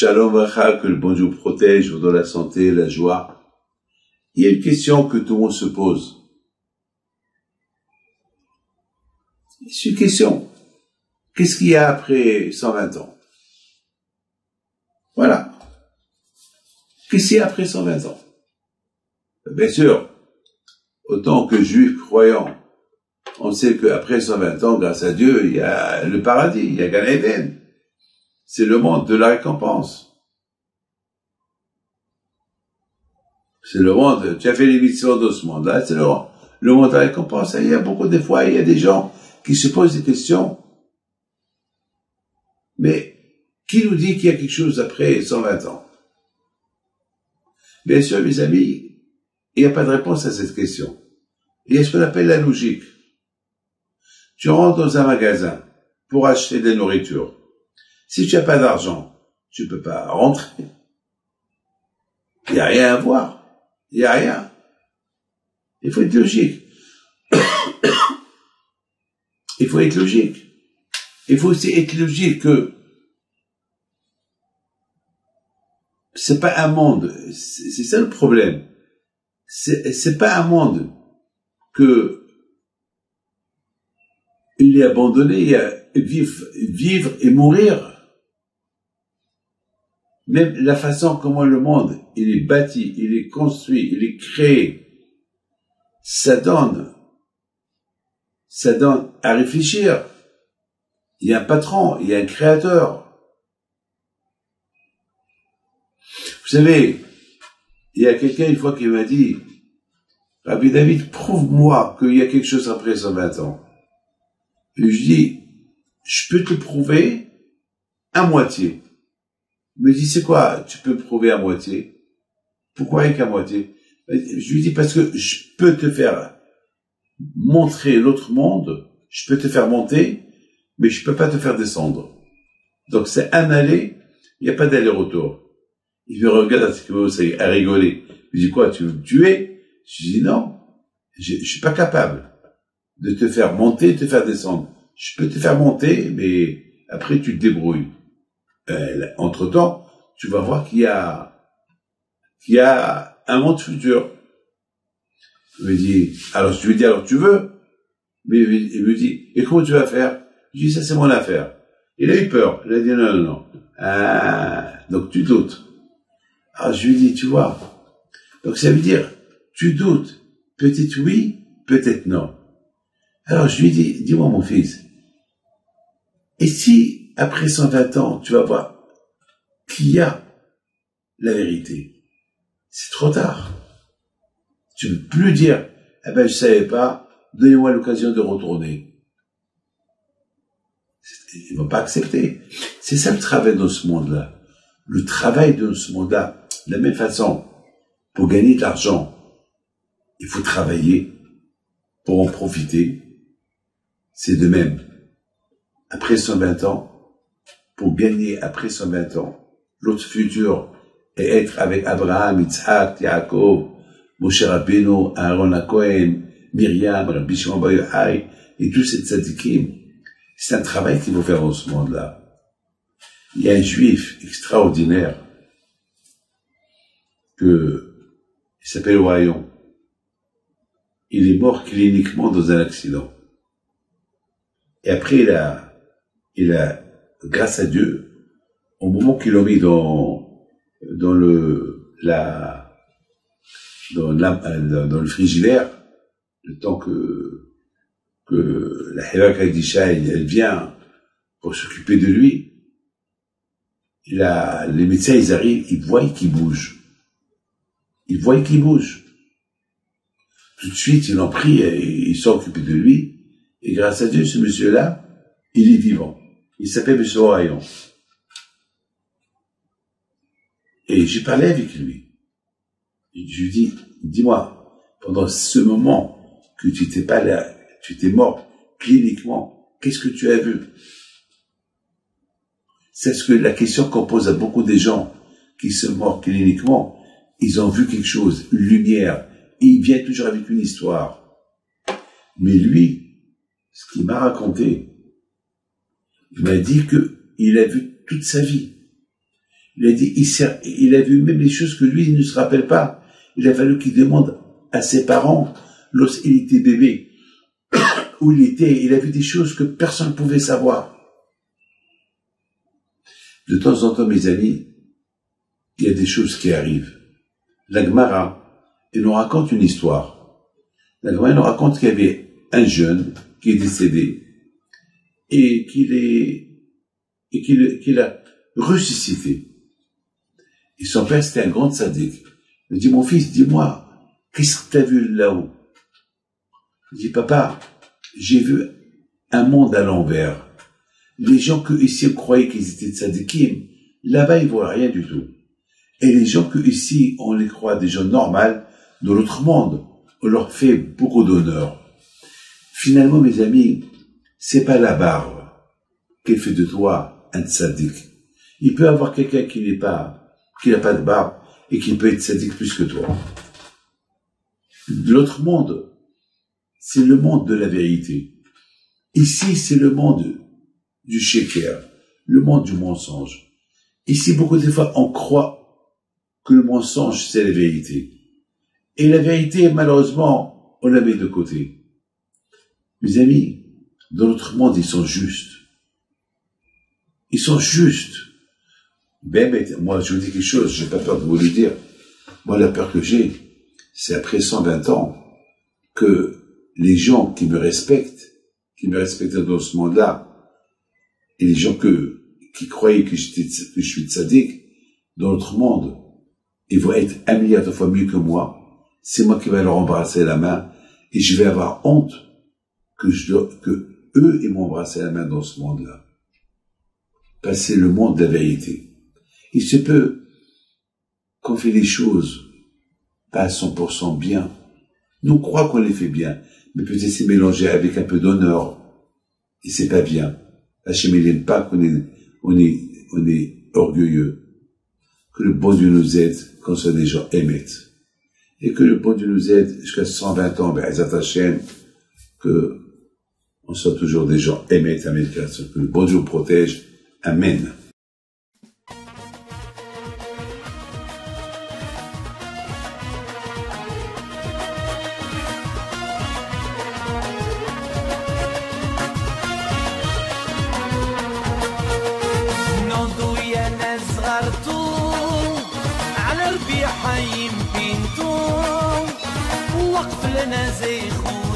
Shalom Vacha, que le bon Dieu protège, vous donne la santé, la joie. Il y a une question que tout le monde se pose. C'est une question. Qu'est-ce qu'il y a après 120 ans? Voilà. Qu'est-ce qu'il y a après 120 ans? Bien sûr, autant que juifs croyants, on sait qu'après 120 ans, grâce à Dieu, il y a le paradis, il y a Gan Eden. C'est le monde de la récompense. C'est le monde, tu as fait les mitzvot de ce monde-là, c'est le monde de la récompense. Il y a beaucoup de fois, il y a des gens qui se posent des questions. Mais qui nous dit qu'il y a quelque chose après 120 ans? Bien sûr, mes amis, il n'y a pas de réponse à cette question. Il y a ce qu'on appelle la logique. Tu rentres dans un magasin pour acheter de la nourriture. Si tu n'as pas d'argent, tu ne peux pas rentrer. Il n'y a rien à voir. Il n'y a rien. Il faut être logique. Il faut être logique. Il faut aussi être logique que c'est pas un monde. C'est ça le problème. C'est pas un monde que il est abandonné, il y a vivre et mourir. Même la façon comment le monde, il est bâti, il est construit, il est créé, ça donne à réfléchir. Il y a un patron, il y a un créateur. Vous savez, il y a quelqu'un une fois qui m'a dit, Rabbi David, prouve-moi qu'il y a quelque chose après 120 ans. Et je dis, je peux te prouver à moitié. Il me dit, c'est quoi, tu peux me prouver à moitié? Pourquoi avec à moitié? Je lui dis, parce que je peux te faire montrer l'autre monde, je peux te faire monter, mais je peux pas te faire descendre. Donc c'est un aller, il n'y a pas d'aller-retour. Il me regarde à rigoler. Je dis, quoi, tu veux me tuer? Je dis, non, je suis pas capable de te faire monter, de te faire descendre. Je peux te faire monter, mais après tu te débrouilles. Entre-temps, tu vas voir qu'il y a un monde futur. Il me dit, alors je lui dis, alors tu veux? Mais il me dit, et comment tu vas faire? Je dis, ça c'est mon affaire. Il a eu peur. Il a dit, non, non, non. Ah, donc tu doutes. Alors je lui dis, tu vois. Donc ça veut dire, tu doutes. Peut-être oui, peut-être non. Alors je lui dis, dis-moi mon fils, et si après 120 ans, tu vas voir qu'il y a la vérité, c'est trop tard. Tu ne peux plus dire, eh ben je savais pas, donnez-moi l'occasion de retourner. Ils vont pas accepter. C'est ça le travail dans ce monde-là. Le travail dans ce monde-là, de la même façon, pour gagner de l'argent, il faut travailler pour en profiter. C'est de même. Après 120 ans, pour gagner après 120 ans, l'autre futur et être avec Abraham, Yitzhak, Yaakov, Moshe Rabbeinu, Aaron HaKohen, Myriam, Rabbi Shimon Bar Yochai, et tous ces tzadikim. C'est un travail qu'il faut faire dans ce monde-là. Il y a un juif extraordinaire il s'appelle Rayon. Il est mort cliniquement dans un accident. Et après, il a, grâce à Dieu, au moment qu'ils l'ont mis dans le frigidaire, le temps que la Heva Kadisha, elle vient pour s'occuper de lui, les médecins, ils arrivent, ils voient qu'il bouge. Ils voient qu'il bouge. Tout de suite, ils l'ont pris et ils sont occupés de lui. Et grâce à Dieu, ce monsieur-là, il est vivant. Il s'appelle M. Rayon. Et j'ai parlé avec lui. Je lui dis, dis-moi, pendant ce moment que tu n'étais pas là, tu étais mort cliniquement, qu'est-ce que tu as vu? C'est ce que la question qu'on pose à beaucoup de gens qui sont morts cliniquement, ils ont vu quelque chose, une lumière, et il vient toujours avec une histoire. Mais lui, ce qu'il m'a raconté, il m'a dit qu'il a vu toute sa vie. Il a dit, il a vu même les choses que lui, il ne se rappelle pas. Il a fallu qu'il demande à ses parents, lorsqu'il était bébé, où il était. Il a vu des choses que personne ne pouvait savoir. De temps en temps, mes amis, il y a des choses qui arrivent. La Gemara, elle nous raconte une histoire. La Gemara nous raconte qu'il y avait un jeune qui est décédé et qu'il a ressuscité. Et son père, c'était un grand sadique. Il dit, mon fils, dis-moi, qu'est-ce que tu as vu là-haut? Il dit, papa, j'ai vu un monde à l'envers. Les gens que ici croyaient qu'ils étaient tzadikim, là-bas, ils ne voient rien du tout. Et les gens que ici, on les croit des gens normaux, dans l'autre monde, on leur fait beaucoup d'honneur. Finalement, mes amis, c'est pas la barbe qui fait de toi un tzaddik. Il peut y avoir quelqu'un qui n'a pas de barbe et qui peut être tzaddik plus que toi. L'autre monde, c'est le monde de la vérité. Ici, c'est le monde du sheker, le monde du mensonge. Ici, beaucoup de fois, on croit que le mensonge, c'est la vérité. Et la vérité, malheureusement, on la met de côté. Mes amis, dans notre monde, ils sont justes. Ils sont justes. Ben, moi, je vous dis quelque chose, j'ai pas peur de vous le dire. Moi, la peur que j'ai, c'est après 120 ans, que les gens qui me respectaient dans ce monde-là, et les gens qui croyaient que je suis tzaddik, dans notre monde, ils vont être 1 milliard de fois mieux que moi. C'est moi qui vais leur embrasser la main, et je vais avoir honte que eux aient m'embrasser la main dans ce monde-là. Parce que c'est le monde de la vérité. Il se peut qu'on fait les choses pas à 100% bien. Nous croyons qu'on les fait bien, mais peut-être c'est mélangé avec un peu d'honneur. Et c'est pas bien. Hachem, il n'aime pas on est orgueilleux. Que le bon Dieu nous aide quand ce sont des gens émettent. Et que le bon Dieu nous aide jusqu'à 120 ans, Be'ezrat Hashem, que on soit toujours des gens émettent, amen, que le bon Dieu nous protège, amen. على ربيع حي بنتو وقف لنا زي خو